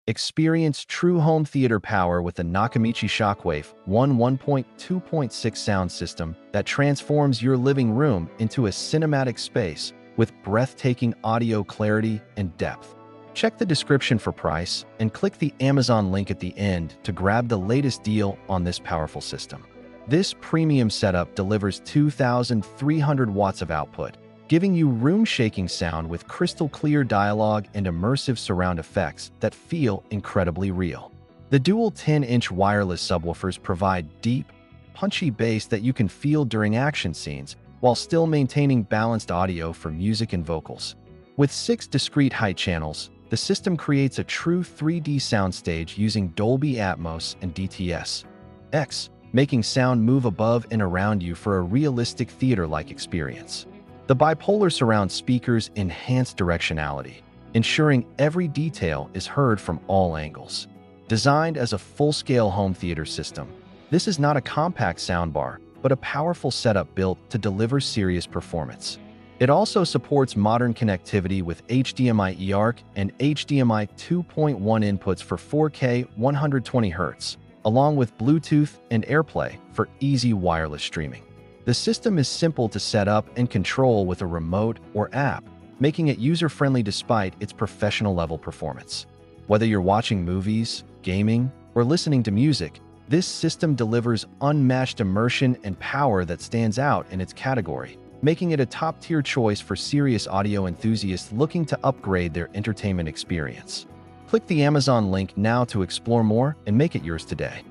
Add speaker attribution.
Speaker 1: Experience true home theater power with the Nakamichi Shockwafe 1.2.6 sound system that transforms your living room into a cinematic space with breathtaking audio clarity and depth. Check the description for price and click the Amazon link at the end to grab the latest deal on this powerful system. This premium setup delivers 2,300 watts of output, giving you room-shaking sound with crystal-clear dialogue and immersive surround effects that feel incredibly real. The dual 10-inch wireless subwoofers provide deep, punchy bass that you can feel during action scenes while still maintaining balanced audio for music and vocals. With 6 discrete height channels, the system creates a true 3D soundstage using Dolby Atmos and DTS-X, making sound move above and around you for a realistic theater-like experience. The bipolar surround speakers enhance directionality, ensuring every detail is heard from all angles. Designed as a full-scale home theater system, this is not a compact soundbar, but a powerful setup built to deliver serious performance. It also supports modern connectivity with HDMI eARC and HDMI 2.1 inputs for 4K 120Hz, along with Bluetooth and AirPlay for easy wireless streaming. The system is simple to set up and control with a remote or app, making it user-friendly despite its professional-level performance. Whether you're watching movies, gaming, or listening to music, this system delivers unmatched immersion and power that stands out in its category, making it a top-tier choice for serious audio enthusiasts looking to upgrade their entertainment experience. Click the Amazon link now to explore more and make it yours today.